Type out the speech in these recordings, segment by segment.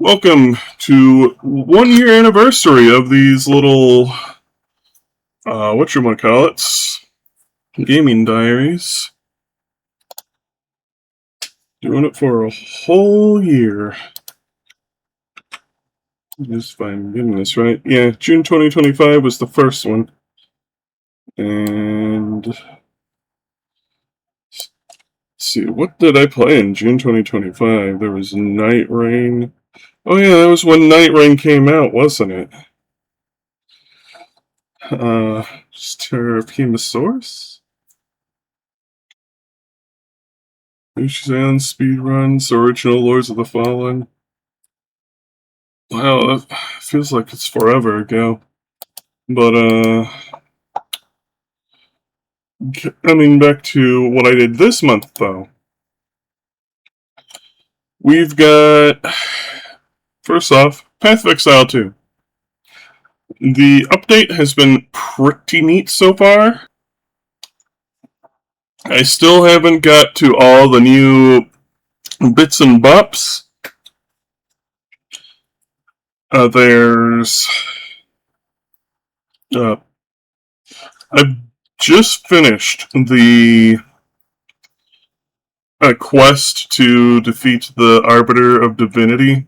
Welcome to 1 year anniversary of these little, whatchamacallits, gaming diaries. Doing it for a whole year. Just if I'm getting this right. Yeah, June 2025 was the first one. And let's see, what did I play in June 2025? There was Night Rain. Oh yeah, that was when Night Rain came out, wasn't it? Terrapemosaurus? Lucian speedruns, original Lords of the Fallen. Wow, that feels like it's forever ago. But, coming back to what I did this month, though. We've got, first off, Path of Exile 2. The update has been pretty neat so far. I still haven't got to all the new bits and bops. I've just finished the quest to defeat the Arbiter of Divinity.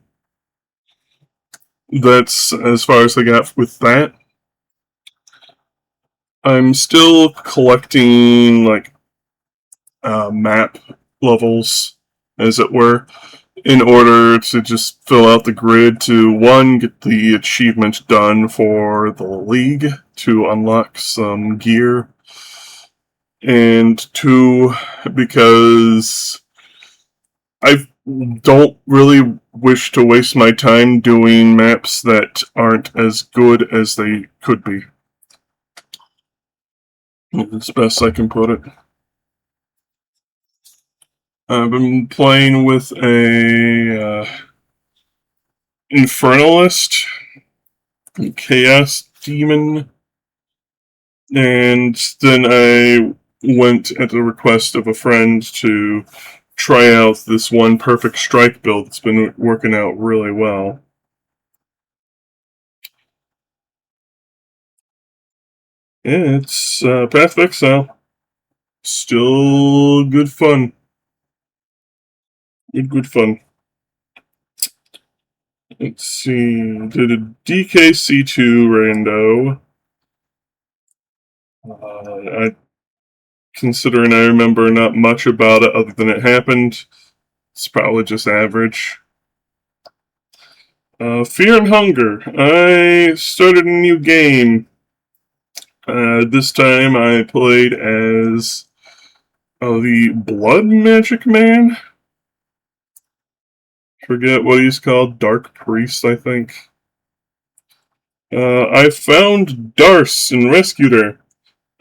That's as far as I got with that. I'm still collecting, map levels, as it were, in order to just fill out the grid to, one, get the achievement done for the League to unlock some gear, and two, because I don't really wish to waste my time doing maps that aren't as good as they could be. As best I can put it. I've been playing with a Infernalist, Chaos Demon, and then I went at the request of a friend to try out this one Perfect Strike build that's been working out really well. Yeah, it's Path of Exile. Still good fun. Good fun. Let's see. Did a DKC2 rando. Considering I remember not much about it other than it happened, it's probably just average. Fear and Hunger. I started a new game. This time I played as the Blood Magic Man. Forget what he's called. Dark Priest, I think. I found Darce and rescued her,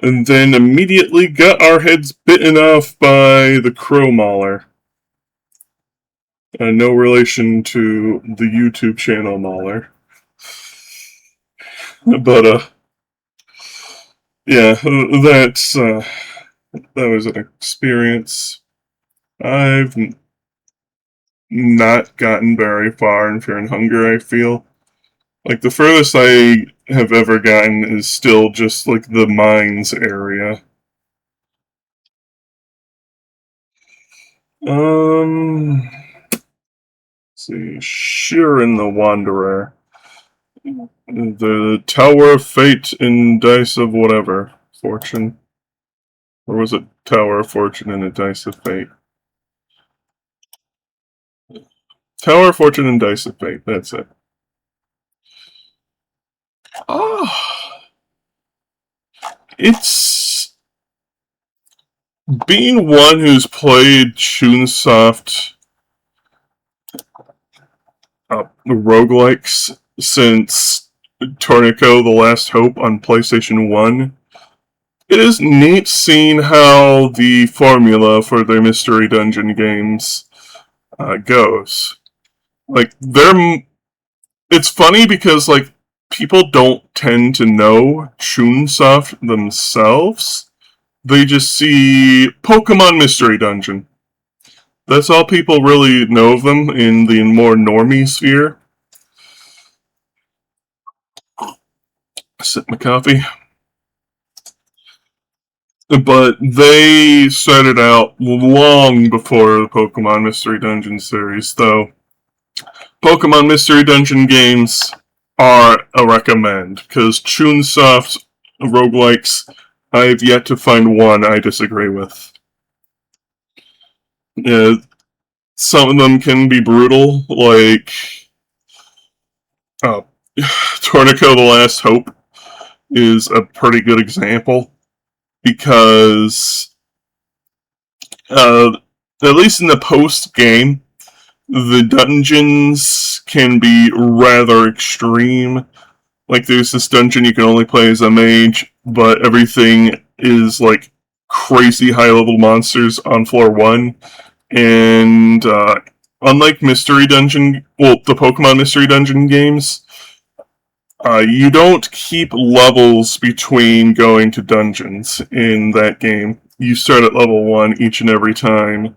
and then immediately got our heads bitten off by the Crow Mauler. No relation to the YouTube channel Mauler. But, yeah, that was an experience. I've not gotten very far in Fear and Hunger, I feel. Like, the furthest I have ever gotten is still just, like, the mines area. Let's see, Shirin the Wanderer. The Tower of Fate and Dice of whatever. Fortune. Or was it Tower of Fortune and a Dice of Fate? Tower of Fortune and Dice of Fate, that's it. It's being one who's played Chunsoft roguelikes since Tornico The Last Hope on PlayStation 1. It is neat seeing how the formula for their mystery dungeon games goes. Like, it's funny because, like, people don't tend to know Chunsoft themselves. They just see Pokemon Mystery Dungeon. That's all people really know of them in the more normie sphere. Sip my coffee. But they started out long before the Pokemon Mystery Dungeon series, though Pokemon Mystery Dungeon games are a recommend, because Chunsoft roguelikes, I have yet to find one I disagree with. Uh, some of them can be brutal, like uh, Tornico the Last Hope is a pretty good example, because at least in the post game, the dungeons can be rather extreme. Like, there's this dungeon you can only play as a mage, but everything is like crazy high level monsters on floor 1. And unlike the Pokemon Mystery Dungeon games, you don't keep levels between going to dungeons in that game. You start at level 1 each and every time.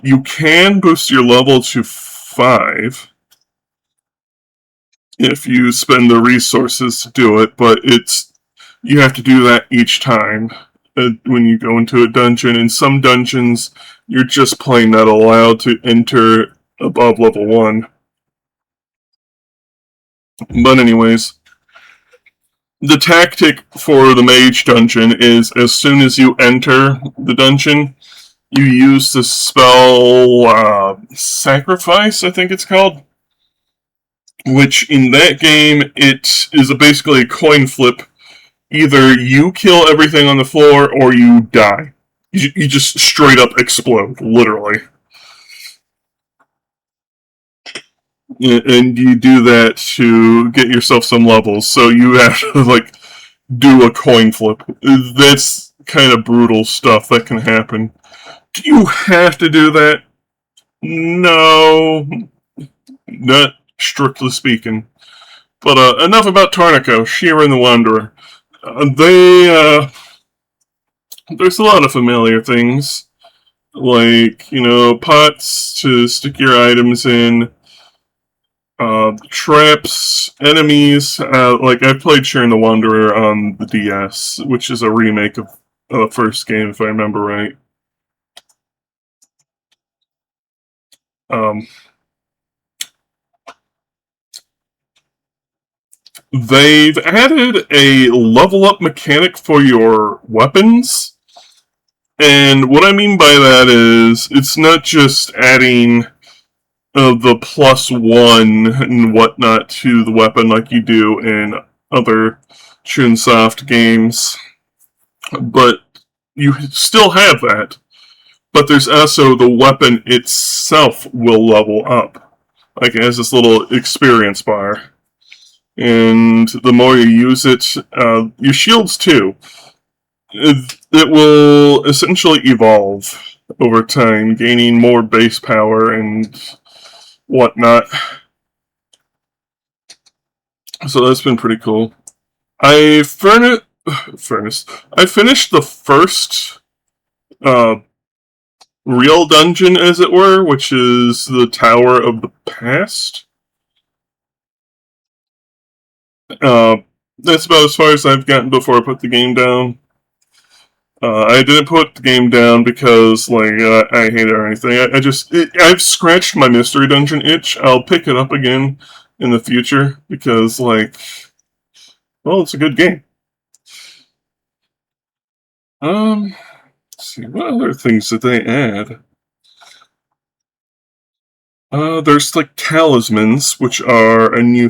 You can boost your level to 5 if you spend the resources to do it, but you have to do that each time when you go into a dungeon. In some dungeons, you're just plain not allowed to enter above level 1. But anyways, the tactic for the mage dungeon is, as soon as you enter the dungeon, you use the spell Sacrifice, I think it's called, which in that game, it is basically a coin flip. Either you kill everything on the floor or you die. You just straight up explode, literally. And you do that to get yourself some levels, so you have to, like, do a coin flip. That's kind of brutal stuff that can happen. Do you have to do that? No, not strictly speaking. But enough about Tornico, Sheeran the Wanderer. There's a lot of familiar things, like, pots to stick your items in, traps, enemies. Like, I played Sheeran the Wanderer on the DS, which is a remake of the first game, if I remember right. Um, they've added a level up mechanic for your weapons. And what I mean by that is, it's not just adding the +1 and whatnot to the weapon like you do in other Chunsoft games, but you still have that. But there's also the weapon itself will level up. Like, it has this little experience bar. And the more you use it, your shields too, it will essentially evolve over time, gaining more base power and whatnot. So that's been pretty cool. I finished the first uh, real dungeon, as it were, which is the Tower of the Past. Uh, that's about as far as I've gotten before I put the game down. I didn't put the game down because, like, I hate it or anything. I've scratched my Mystery Dungeon itch. I'll pick it up again in the future because, like, well, it's a good game. Let's see, what other things did they add? There's, like, talismans, which are a new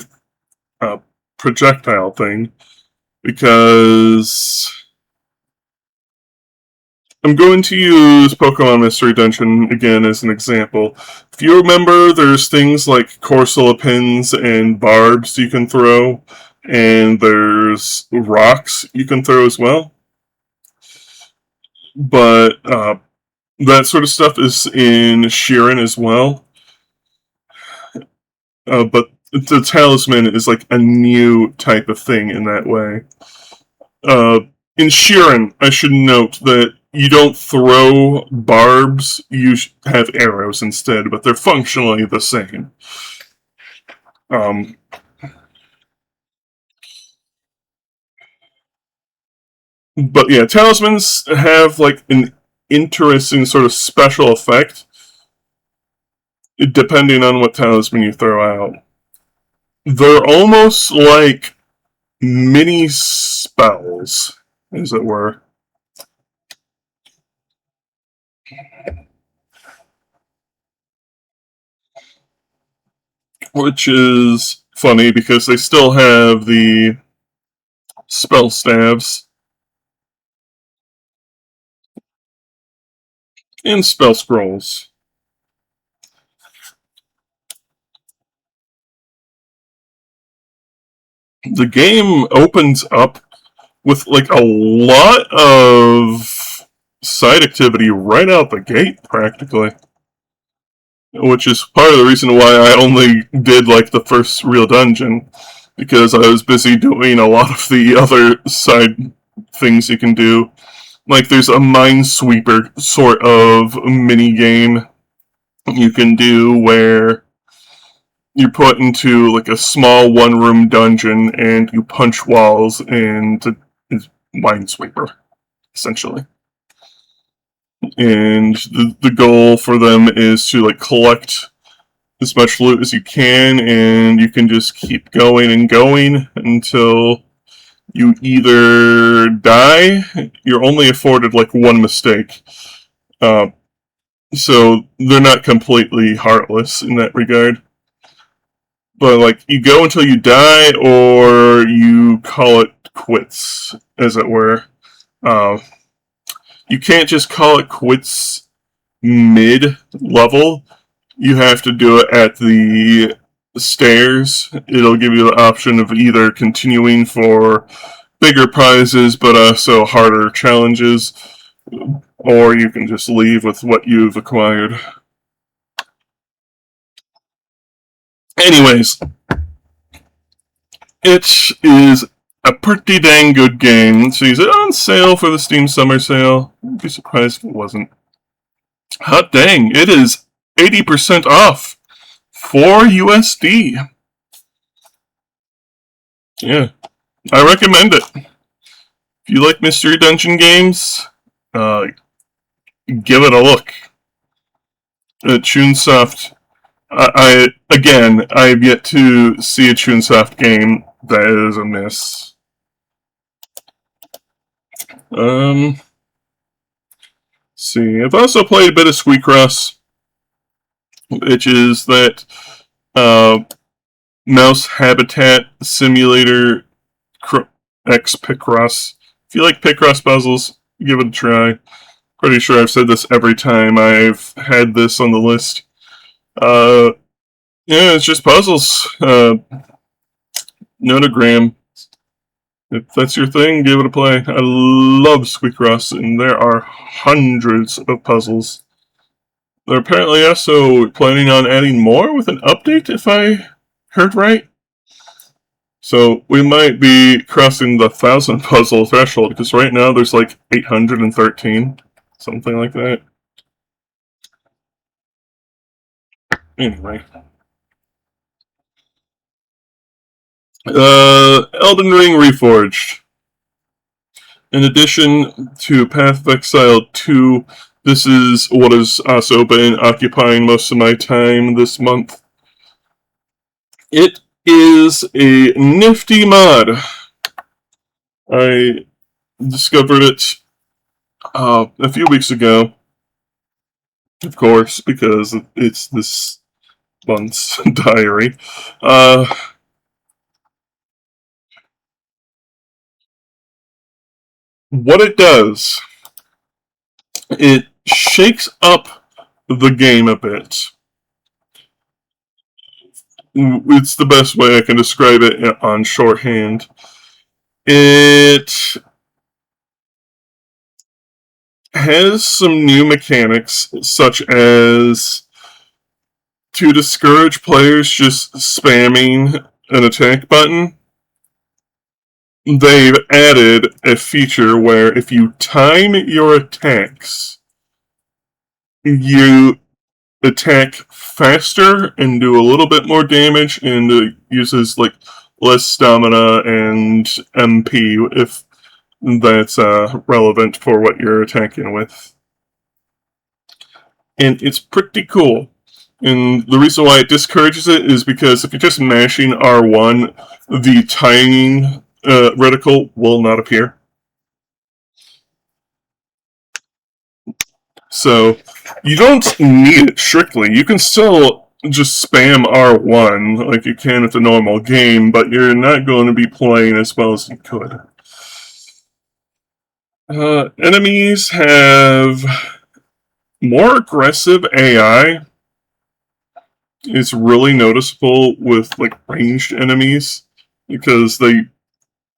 uh, projectile thing, because I'm going to use Pokemon Mystery Dungeon again as an example. If you remember, there's things like Corsola pins and barbs you can throw, and there's rocks you can throw as well. But that sort of stuff is in Sheeran as well. But the talisman is like a new type of thing in that way. In Sheeran, I should note that you don't throw barbs, you have arrows instead, but they're functionally the same. Um, But yeah, talismans have like an interesting sort of special effect depending on what talisman you throw out. They're almost like mini spells, as it were. Which is funny because they still have the spell staves and spell scrolls. The game opens up with like a lot of side activity right out the gate, practically. Which is part of the reason why I only did like the first real dungeon, because I was busy doing a lot of the other side things you can do. Like there's a minesweeper sort of mini game you can do where you're put into like a small one room dungeon and you punch walls and it's minesweeper, essentially. And the goal for them is to like collect as much loot as you can, and you can just keep going and going until you either die. You're only afforded like one mistake, uh, so they're not completely heartless in that regard. But like you go until you die, or you call it quits, as it were. Uh, you can't just call it quits mid level. You have to do it at the stairs. It'll give you the option of either continuing for bigger prizes but also harder challenges, or you can just leave with what you've acquired. Anyways, it is a pretty dang good game. So is it on sale for the Steam Summer Sale? I'd be surprised if it wasn't. Hot dang, it is 80% off. 4 USD. Yeah, I recommend it. If you like Mystery Dungeon games, give it a look. Chunsoft, I've yet to see a Chunsoft game that is a miss. See, I've also played a bit of Squeakross, which is that mouse habitat simulator X Picross. If you like Picross puzzles, give it a try. Pretty sure I've said this every time I've had this on the list. Yeah, it's just puzzles. Notogram. If that's your thing, give it a play. I love Squeakross, and there are hundreds of puzzles. They're apparently also planning on adding more with an update, if I heard right. So we might be crossing the 1,000 puzzle threshold, because right now there's like 813, something like that. Anyway. Elden Ring Reforged. In addition to Path of Exile 2, this is what has also been occupying most of my time this month. It is a nifty mod. I discovered it a few weeks ago, of course, because it's this month's diary. What it does, it shakes up the game a bit. It's the best way I can describe it on shorthand. It has some new mechanics, such as to discourage players just spamming an attack button. They've added a feature where if you time your attacks, you attack faster and do a little bit more damage, and uses like less stamina and MP if that's relevant for what you're attacking with. And it's pretty cool. And the reason why it discourages it is because if you're just mashing R1, the timing reticle will not appear. So you don't need it strictly. You can still just spam R1 like you can with a normal game, but you're not going to be playing as well as you could. Enemies have more aggressive AI. It's really noticeable with like ranged enemies because they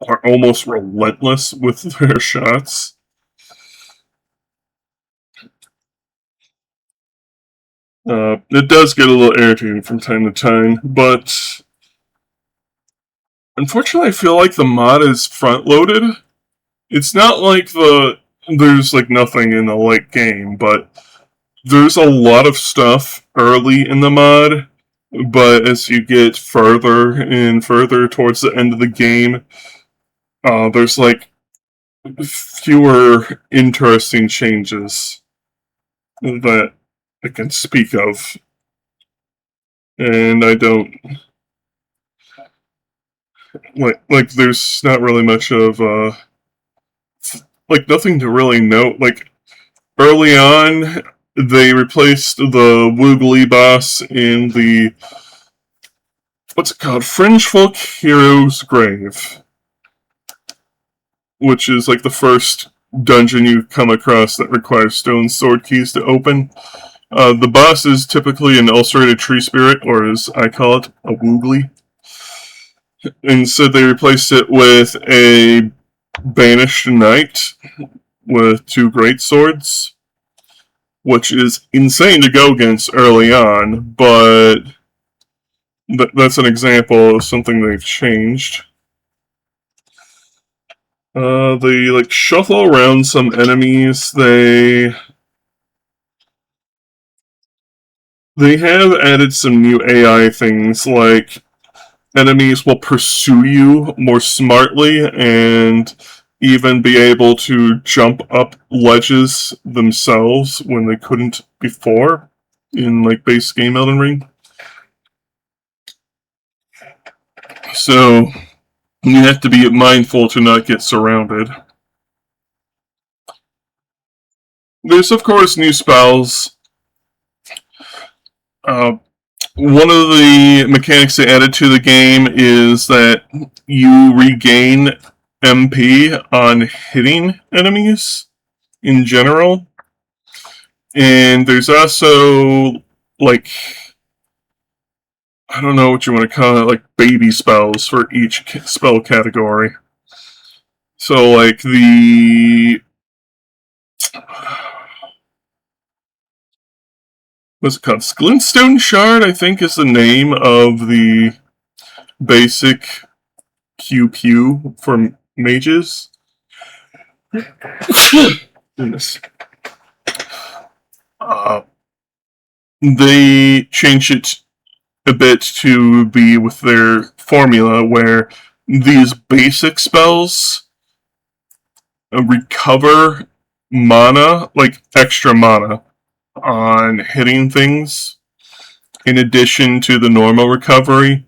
are almost relentless with their shots. It does get a little irritating from time to time, but unfortunately, I feel like the mod is front loaded. It's not like there's like nothing in the late game, but there's a lot of stuff early in the mod. But as you get further and further towards the end of the game, there's like fewer interesting changes that I can speak of, and I don't like. There's not really much of like nothing to really note. Like early on, they replaced the Woogly boss in the what's it called? Fringe Folk Hero's Grave, which is like the first dungeon you come across that requires stone sword keys to open. The boss is typically an ulcerated tree spirit, or as I call it, a Woogly. Instead, they replaced it with a banished knight with two great swords, which is insane to go against early on, but that's an example of something they've changed. They like shuffle around some enemies. They have added some new AI things, like enemies will pursue you more smartly and even be able to jump up ledges themselves when they couldn't before in like base game Elden Ring. So you have to be mindful to not get surrounded. There's of course new spells. Uh, One of the mechanics they added to the game is that you regain MP on hitting enemies in general. And there's also, like, I don't know what you want to call it, like baby spells for each spell category. So, like, what's it called? Glintstone Shard, I think, is the name of the basic pew pew for mages. Goodness. Uh, they changed it a bit to be with their formula where these basic spells recover mana, like extra mana, on hitting things in addition to the normal recovery.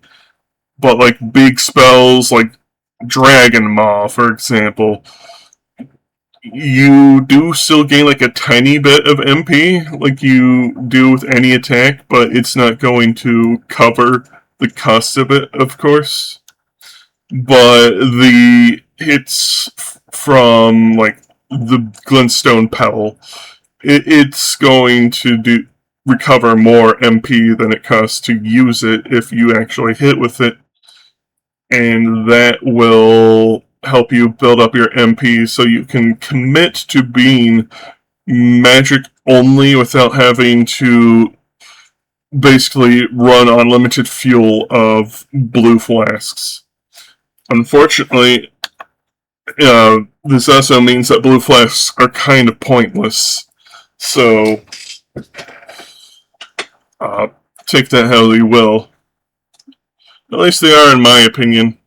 But like big spells like Dragon Maw, for example, you do still gain like a tiny bit of MP, like you do with any attack, but it's not going to cover the cost of it, of course. But the hits from like the Glintstone Pebble, it's going to recover more MP than it costs to use it if you actually hit with it, and that will help you build up your MP so you can commit to being magic only without having to basically run unlimited fuel of blue flasks. Unfortunately, this also means that blue flasks are kind of pointless. So, take that how you will. At least they are, in my opinion.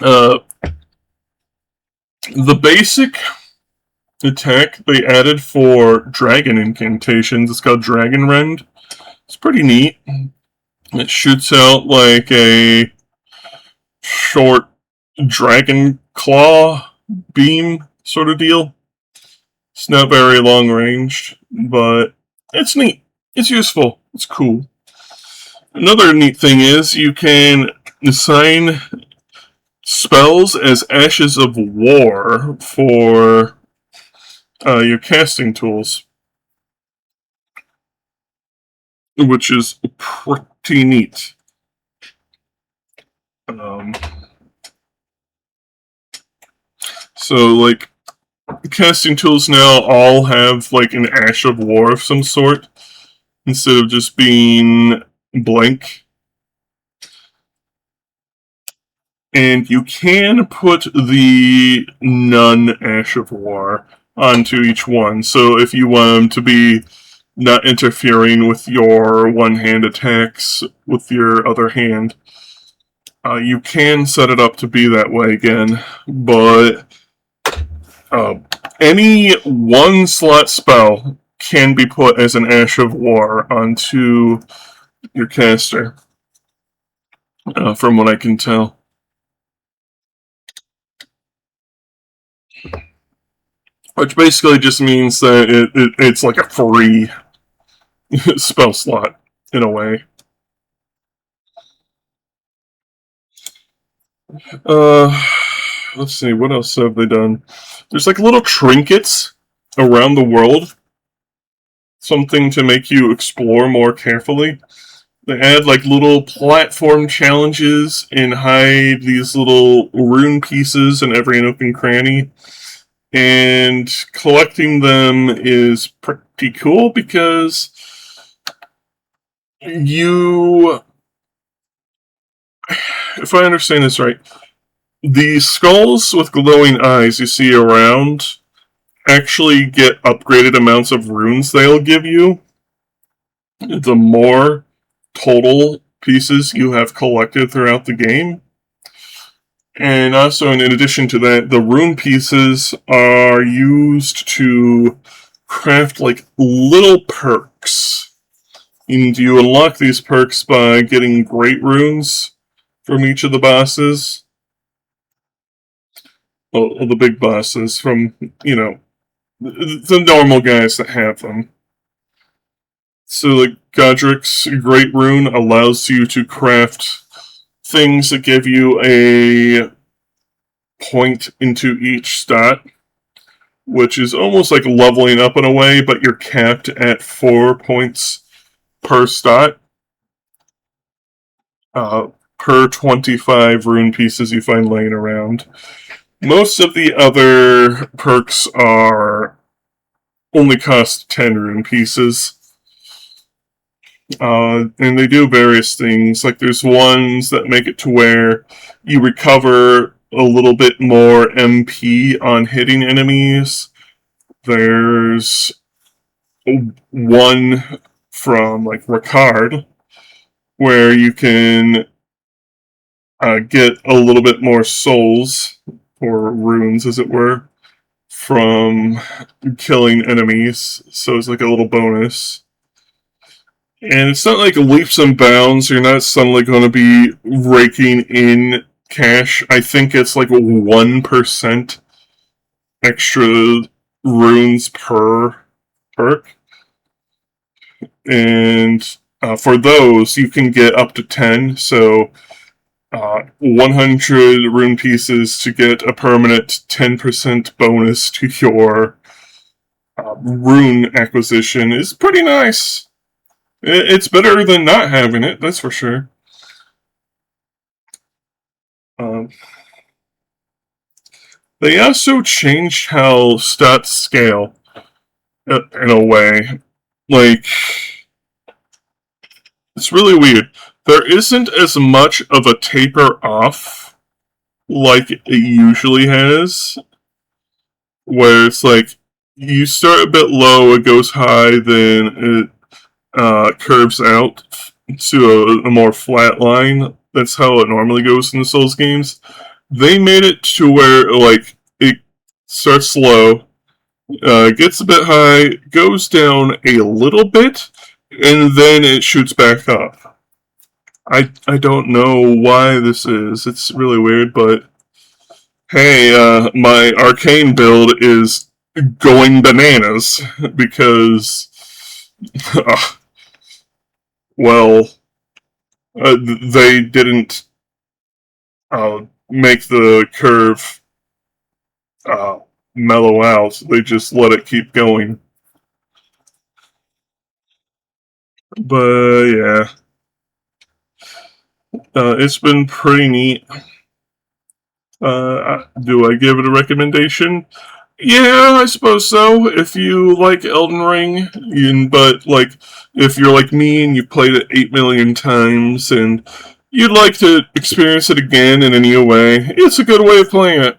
Uh, the basic attack they added for dragon incantations, it's called Dragon Rend. It's pretty neat. It shoots out like a short dragon claw beam sort of deal. It's not very long ranged, but it's neat. It's useful. It's cool. Another neat thing is you can assign spells as Ashes of War for your casting tools, which is pretty neat. So, like, casting tools now all have, like, an Ash of War of some sort, instead of just being blank. And you can put the None Ash of War onto each one. So if you want them to be not interfering with your one-hand attacks with your other hand, you can set it up to be that way again. But any one-slot spell can be put as an Ash of War onto your caster, from what I can tell. Which basically just means that it's like a free spell slot, in a way. Let's see, what else have they done? There's like little trinkets around the world. Something to make you explore more carefully. They add like little platform challenges and hide these little rune pieces in every nook and cranny. And collecting them is pretty cool because you, if I understand this right, the skulls with glowing eyes you see around actually get upgraded amounts of runes they'll give you the more total pieces you have collected throughout the game. And also, in addition to that, the rune pieces are used to craft like little perks. And you unlock these perks by getting great runes from each of the bosses. Well, the big bosses from, the normal guys that have them. So, like, Godric's Great Rune allows you to craft things that give you a point into each stat, which is almost like leveling up in a way, but you're capped at 4 points per stat, per 25 rune pieces you find laying around. Most of the other perks are only cost 10 rune pieces. And they do various things. Like, there's ones that make it to where you recover a little bit more MP on hitting enemies. There's one from, like, Ricard, where you can get a little bit more souls, or runes, as it were, from killing enemies. So it's like a little bonus. And it's not like leaps and bounds. You're not suddenly going to be raking in cash. I think it's like 1% extra runes per perk. And for those, you can get up to 10. So 100 rune pieces to get a permanent 10% bonus to your rune acquisition is pretty nice. It's better than not having it, that's for sure. They also changed how stats scale, in a way. Like, it's really weird. There isn't as much of a taper off like it usually has, where it's like, you start a bit low, it goes high, then it curves out to a more flat line. That's how it normally goes in the Souls games. They made it to where like it starts slow, gets a bit high, goes down a little bit, and then it shoots back up. I don't know why this is. It's really weird, but hey, my arcane build is going bananas because, uh, well, they didn't make the curve uh, mellow out. They just let it keep going. But yeah, it's been pretty neat. Do I give it a recommendation? Yeah, I suppose so. If you like Elden Ring, but like if you're like me and you played it 8 million times and you'd like to experience it again in a new way, it's a good way of playing it.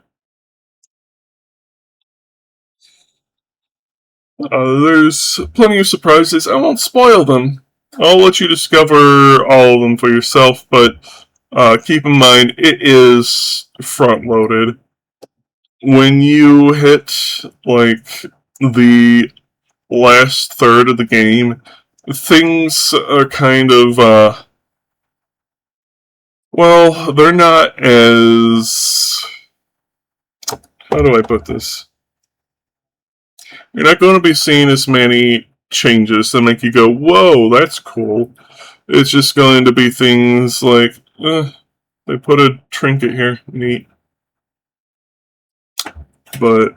There's plenty of surprises. I won't spoil them. I'll let you discover all of them for yourself, but keep in mind it is front loaded. When you hit like the last third of the game, things are kind of well, they're not as, how do I put this? You're not going to be seeing as many changes that make you go, "Whoa, that's cool." It's just going to be things like, they put a trinket here, neat, but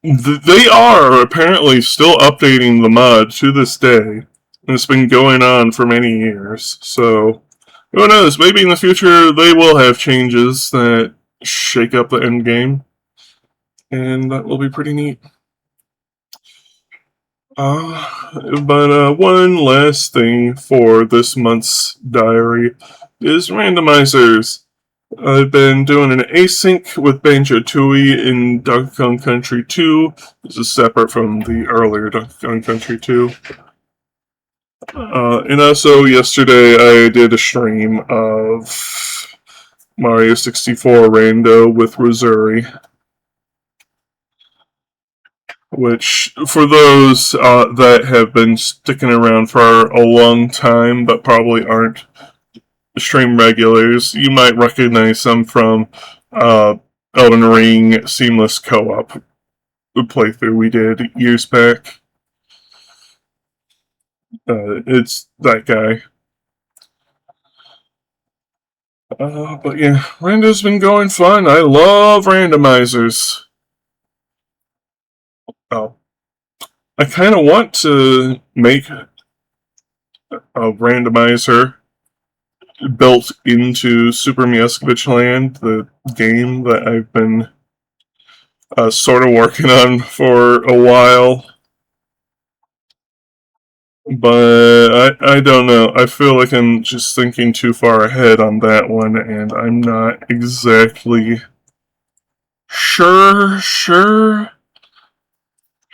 they are apparently still updating the mod to this day. And it's been going on for many years. So, who knows? Maybe in the future they will have changes that shake up the end game. And that will be pretty neat. But one last thing for this month's diary is randomizers. I've been doing an async with Banjo Tooie in Donkey Kong Country 2. This is separate from the earlier Donkey Kong Country 2. And also, yesterday I did a stream of Mario 64 Rando with Rosuri, which, for those that have been sticking around for a long time but probably aren't stream regulars, you might recognize them from Elden Ring Seamless Co-op playthrough we did years back. It's that guy. But yeah, Rando's been going fun. I love randomizers. Oh, I kind of want to make a randomizer built into Super Miaskovich Land, the game that I've been sort of working on for a while. But I don't know. I feel like I'm just thinking too far ahead on that one, and I'm not exactly sure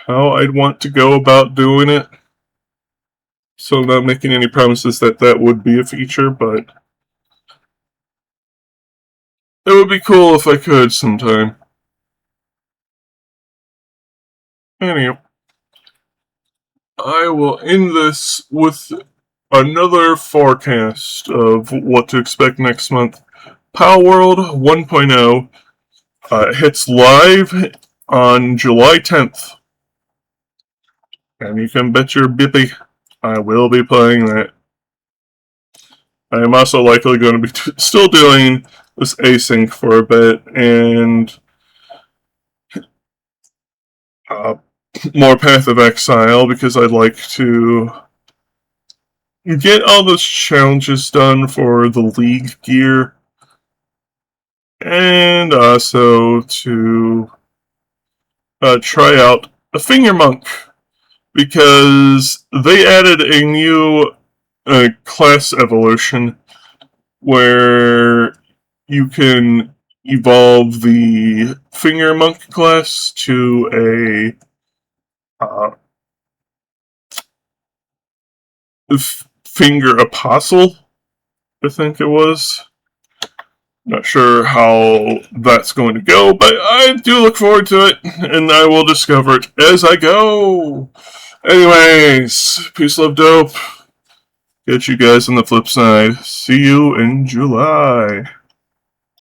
how I'd want to go about doing it. So I'm not making any promises that that would be a feature, but it would be cool if I could sometime. Anyhow, I will end this with another forecast of what to expect next month. Power World 1.0 hits live on July 10th. And you can bet your bippy I will be playing that. I am also likely going to be still doing this async for a bit, and uh, more Path of Exile, because I'd like to get all those challenges done for the League gear, and also to try out a Finger Monk, because they added a new class evolution where you can evolve the Finger Monk class to a Finger Apostle, I think it was. Not sure how that's going to go, but I do look forward to it, and I will discover it as I go. Anyways, peace, love, dope. Catch you guys on the flip side. See you in July.